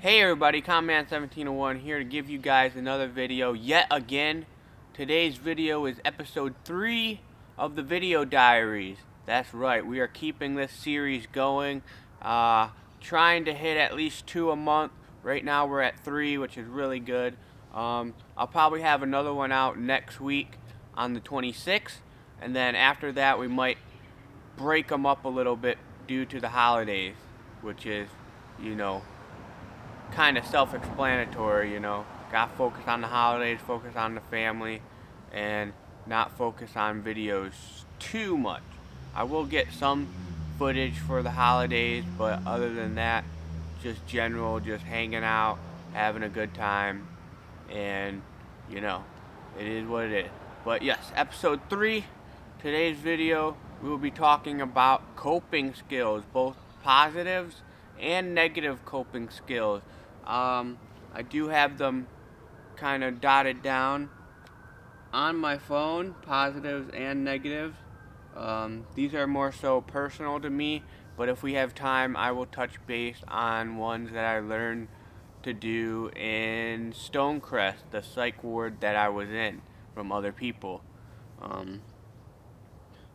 Hey everybody, Comman1701 here to give you guys another video yet again. Today's video is episode 3 of the video diaries. That's right, we are keeping this series going, trying to hit at least 2 a month. Right now we're at 3, which is really good. I'll probably have another one out next week on the 26th, and then after that we might break them up a little bit due to the holidays, which is, you know, kind of self-explanatory. Got to focus on the holidays, focus on the family, and not focus on videos too much. I will get some footage for the holidays, but other than that, just general, just hanging out, having a good time, and it is what it is. But yes, episode 3, today's video, we will be talking about coping skills, both positives and negative coping skills. I do have them kind of dotted down on my phone, positives and negatives. These are more so personal to me, but if we have time, I will touch base on ones that I learned to do in Stonecrest, the psych ward that I was in, from other people.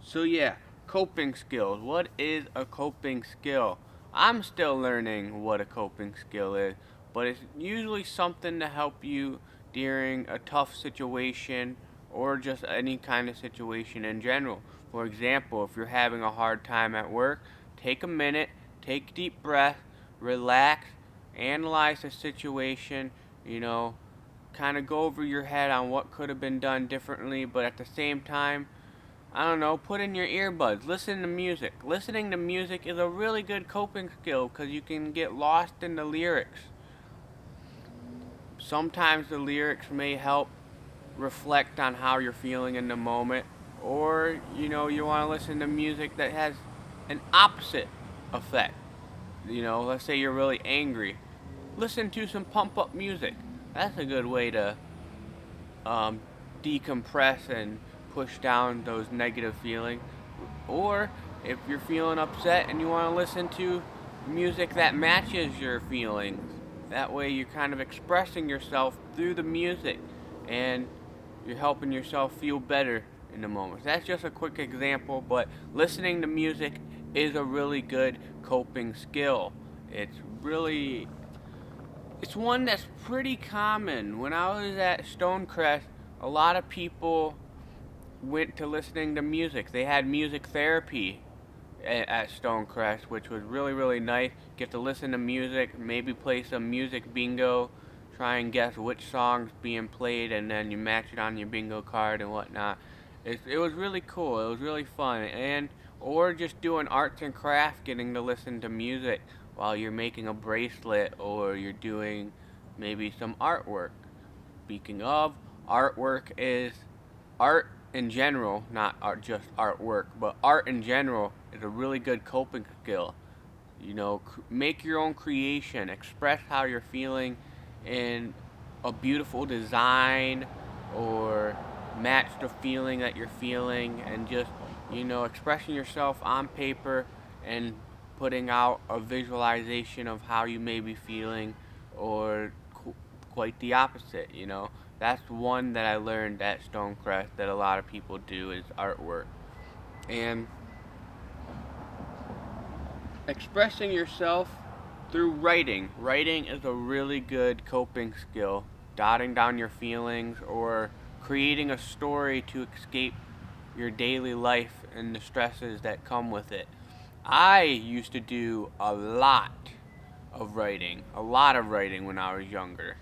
So yeah, coping skills. What is a coping skill? I'm still learning what a coping skill is, but it's usually something to help you during a tough situation or just any kind of situation in general. For example, if you're having a hard time at work, take a minute, take a deep breath, relax, analyze the situation, kind of go over your head on what could have been done differently, but at the same time, I don't know, put in your earbuds, listen to music. Listening to music is a really good coping skill because you can get lost in the lyrics. Sometimes the lyrics may help reflect on how you're feeling in the moment, or you want to listen to music that has an opposite effect. Let's say you're really angry. Listen to some pump up music. That's a good way to um, decompress and push down those negative feelings. Or if you're feeling upset and you want to listen to music that matches your feelings, that way you're kind of expressing yourself through the music and you're helping yourself feel better in the moment. That's just a quick example, but listening to music is a really good coping skill. It's one that's pretty common. When I was at Stonecrest, a lot of people went to listening to music. They had music therapy at Stonecrest, which was really, really nice. Get to listen to music, maybe play some music bingo, try and guess which song's being played, and then you match it on your bingo card and whatnot. It was really cool. It was really fun. Or just doing arts and crafts, getting to listen to music while you're making a bracelet or you're doing maybe some artwork. Speaking of, artwork is art in general, not just artwork, but art in general is a really good coping skill. Make your own creation, express how you're feeling in a beautiful design, or match the feeling that you're feeling, and just, expressing yourself on paper and putting out a visualization of how you may be feeling, or quite the opposite. That's one that I learned at Stonecrest that a lot of people do, is artwork. And expressing yourself through writing. Writing is a really good coping skill. Jotting down your feelings or creating a story to escape your daily life and the stresses that come with it. I used to do a lot of writing when I was younger.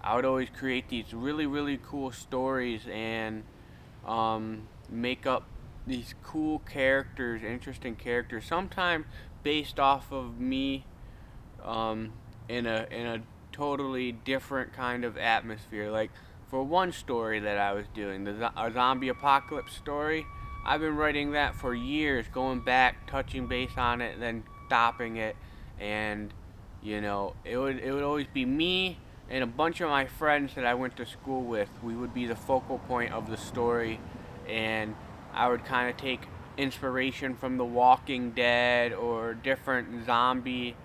I would always create these really, really cool stories and make up these cool characters, interesting characters, sometimes based off of me, in a totally different kind of atmosphere. Like for one story that I was doing, a zombie apocalypse story, I've been writing that for years, going back, touching base on it, then stopping it, and it would always be me and a bunch of my friends that I went to school with. We would be the focal point of the story, and I would kind of take inspiration from The Walking Dead or different zombie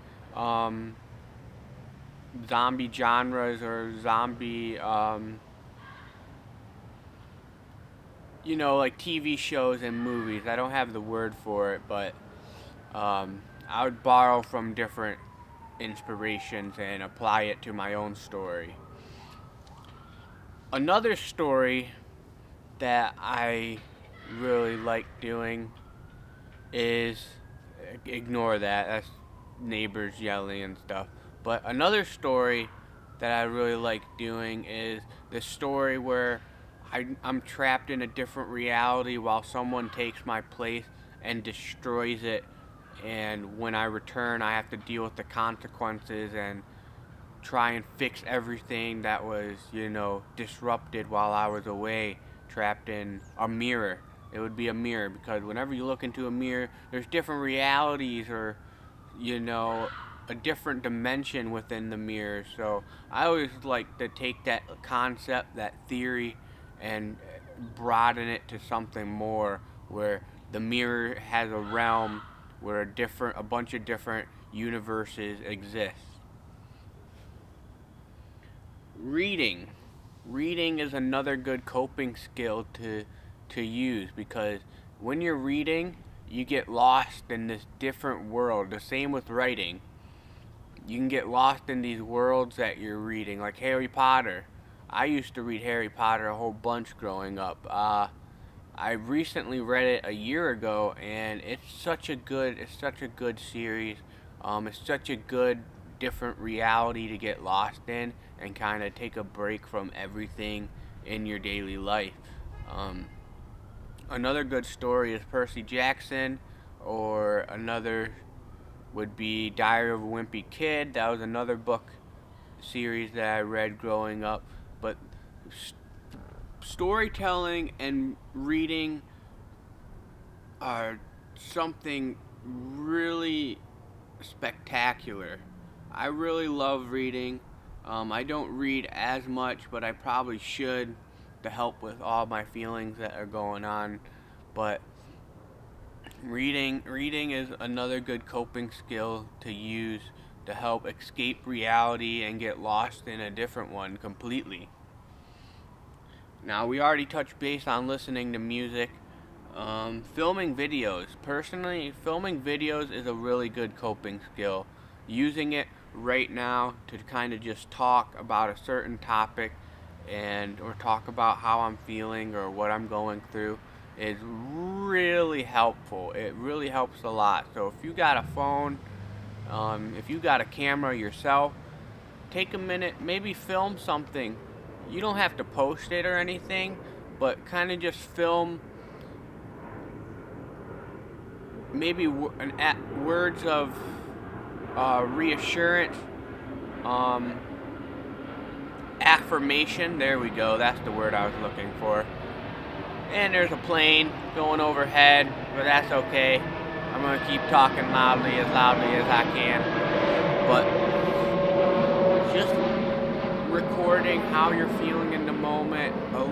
zombie genres or zombie, like TV shows and movies. I don't have the word for it, but I would borrow from different inspirations and apply it to my own story. Another story that I really like doing is, ignore that, that's neighbors yelling and stuff. But another story that I really like doing is the story where I'm trapped in a different reality while someone takes my place and destroys it, and when I return I have to deal with the consequences and try and fix everything that was, disrupted while I was away, trapped in a mirror. It would be a mirror, because whenever you look into a mirror, there's different realities, or, a different dimension within the mirror. So I always like to take that concept, that theory, and broaden it to something more, where the mirror has a realm where a bunch of different universes exist. Reading. Reading is another good coping skill to use, because when you're reading, you get lost in this different world. The same with writing. You can get lost in these worlds that you're reading, like Harry Potter. I used to read Harry Potter a whole bunch growing up. I recently read it a year ago, and it's such a good series. It's such a good different reality to get lost in and kind of take a break from everything in your daily life. Another good story is Percy Jackson, or another would be Diary of a Wimpy Kid. That was another book series that I read growing up. But storytelling and reading are something really spectacular. I really love reading. I don't read as much, but I probably should, to help with all my feelings that are going on. But reading is another good coping skill to use to help escape reality and get lost in a different one completely. Now, we already touched base on listening to music. Filming videos. Personally, filming videos is a really good coping skill. Using it right now to kind of just talk about a certain topic, or talk about how I'm feeling or what I'm going through, is really helpful. It really helps a lot. So if you got a phone, if you got a camera yourself, take a minute, maybe film something. You don't have to post it or anything, but kind of just film maybe words of reassurance, affirmation. There we go, that's the word I was looking for. And there's a plane going overhead, but that's okay. I'm going to keep talking as loudly as I can. But just recording how you're feeling in the moment, a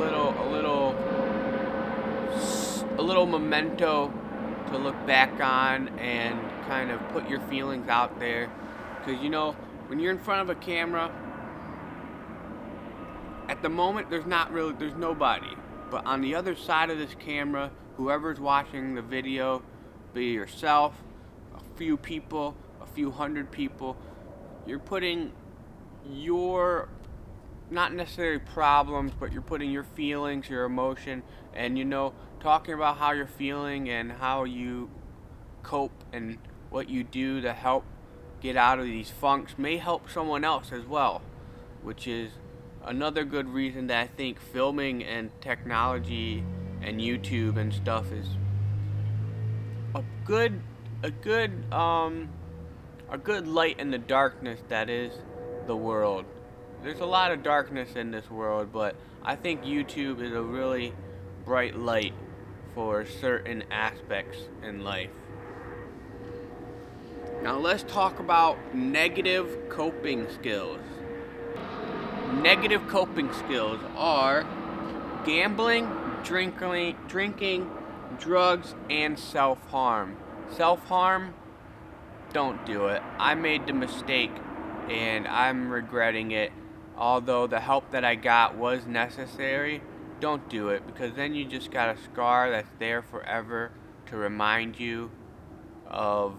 little memento to look back on and kind of put your feelings out there. Because when you're in front of a camera, at the moment there's nobody. But on the other side of this camera, whoever's watching the video, be yourself, a few people, a few hundred people, you're putting your, not necessarily problems, but you're putting your feelings, your emotion, and talking about how you're feeling and how you cope and what you do to help get out of these funks may help someone else as well, which is another good reason that I think filming and technology and YouTube and stuff is a good light in the darkness that is the world. There's a lot of darkness in this world, but I think YouTube is a really bright light for certain aspects in life. Now let's talk about negative coping skills. Negative coping skills are gambling, drinking, drugs, and self-harm. Self-harm, don't do it. I made the mistake and I'm regretting it. Although the help that I got was necessary, don't do it, because then you just got a scar that's there forever to remind you of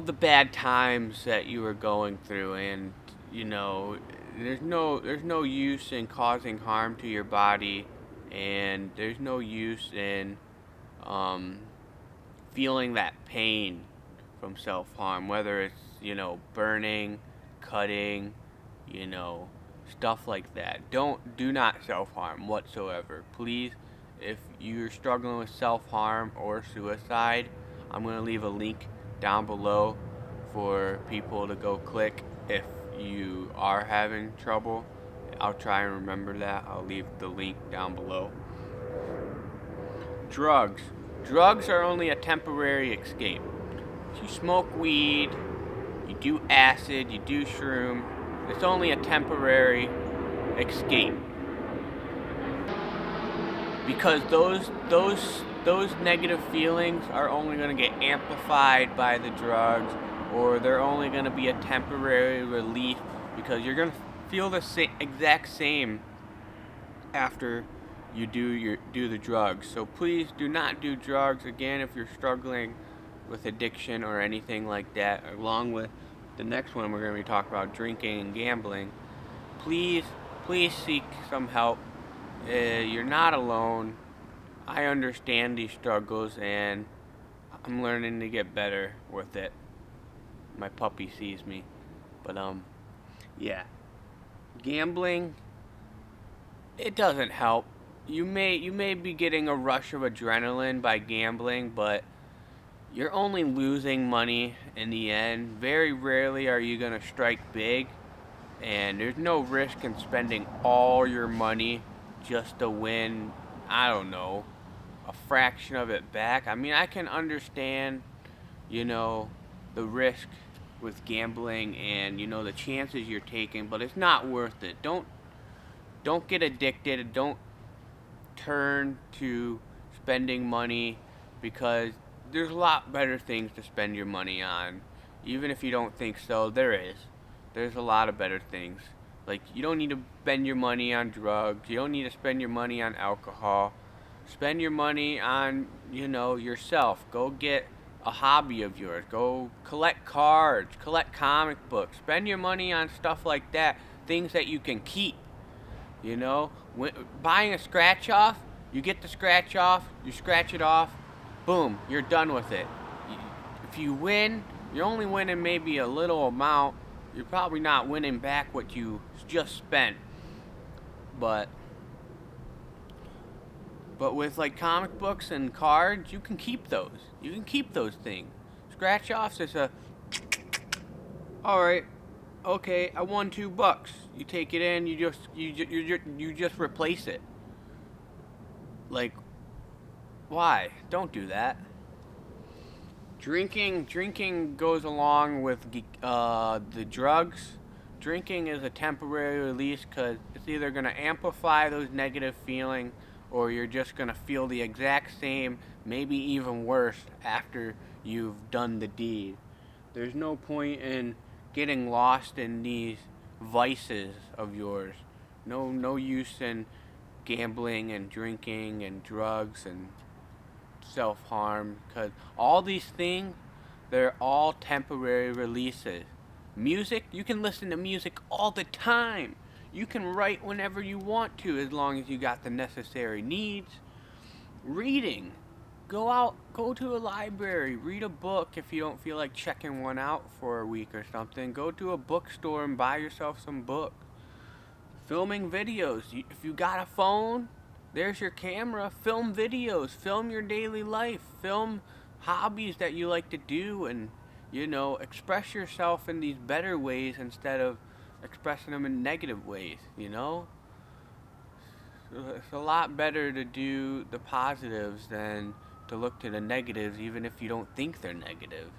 the bad times that you were going through. And you know, there's no use in causing harm to your body, and there's no use in um, feeling that pain from self-harm, whether it's, burning, cutting, you know, stuff like that. Do not self-harm whatsoever. Please, if you're struggling with self-harm or suicide, I'm going to leave a link down below for people to go click if you are having trouble. I'll try and remember that. I'll leave the link down below. Drugs. Drugs are only a temporary escape. If you smoke weed, you do acid, you do shroom, it's only a temporary escape. Because those negative feelings are only going to get amplified by the drugs, or they're only going to be a temporary relief, because you're going to feel the exact same after you do the drugs. So please do not do drugs. Again, if you're struggling with addiction or anything like that, along with the next one we're going to be talking about, drinking and gambling, please seek some help. You're not alone. I understand these struggles, and I'm learning to get better with it. My puppy sees me. But yeah, gambling, it doesn't help. You may be getting a rush of adrenaline by gambling, but you're only losing money in the end. Very rarely are you going to strike big, and there's no risk in spending all your money just to win, I don't know, a fraction of it back. I mean, I can understand, the risk with gambling and, the chances you're taking, but it's not worth it. Don't get addicted. Don't turn to spending money, because there's a lot better things to spend your money on. Even if you don't think so, there's a lot of better things. Like, you don't need to spend your money on drugs. You don't need to spend your money on alcohol. Spend your money on, yourself. Go get a hobby of yours. Go collect cards, collect comic books. Spend your money on stuff like that, things that you can keep. Buying a scratch off, you get the scratch off, you scratch it off, boom, you're done with it. If you win, you're only winning maybe a little amount. You're probably not winning back what you just spent. But with like comic books and cards, you can keep those. You can keep those things. Scratch offs is alright, okay, I won $2. You take it in, you just replace it. Like, why? Don't do that. Drinking goes along with the drugs. Drinking is a temporary release, because it's either going to amplify those negative feelings, or you're just going to feel the exact same, maybe even worse, after you've done the deed. There's no point in getting lost in these vices of yours. No use in gambling and drinking and drugs and self-harm, because all these things, they're all temporary releases. Music, you can listen to music all the time. You can write whenever you want to, as long as you got the necessary needs. Reading, go to a library, read a book. If you don't feel like checking one out for a week or something, go to a bookstore and buy yourself some books. Filming videos, if you got a phone, there's your camera. Film videos, film your daily life, film hobbies that you like to do, and express yourself in these better ways instead of expressing them in negative ways. It's a lot better to do the positives than to look to the negatives, even if you don't think they're negative.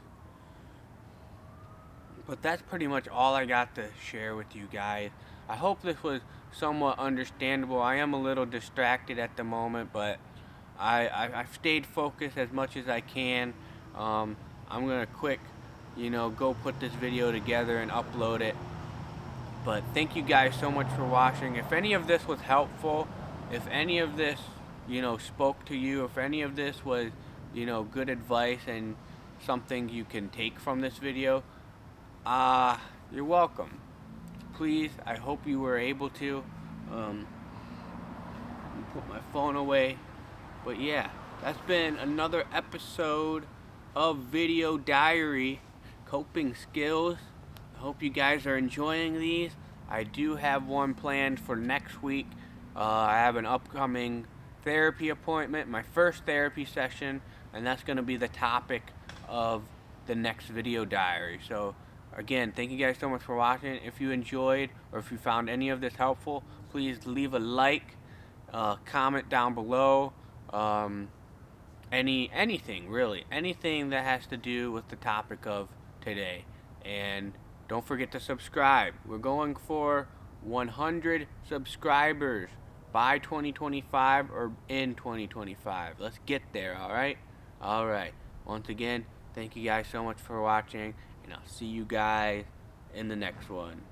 But that's pretty much all I got to share with you guys. I hope this was somewhat understandable. I am a little distracted at the moment, but I've stayed focused as much as I can. I'm going to quick, go put this video together and upload it. But thank you guys so much for watching. If any of this was helpful, if any of this, spoke to you, if any of this was, good advice and something you can take from this video, you're welcome. Please, I hope you were able to. Put my phone away. But yeah, that's been another episode of Video Diary Coping Skills. I hope you guys are enjoying these. I do have one planned for next week. I have an upcoming therapy appointment, my first therapy session, and that's going to be the topic of the next video diary. So again, thank you guys so much for watching. If you enjoyed or if you found any of this helpful, please leave a like, comment down below, anything really, anything that has to do with the topic of today. And don't forget to subscribe. We're going for 100 subscribers by 2025 or in 2025. Let's get there, alright? Alright. Once again, thank you guys so much for watching, and I'll see you guys in the next one.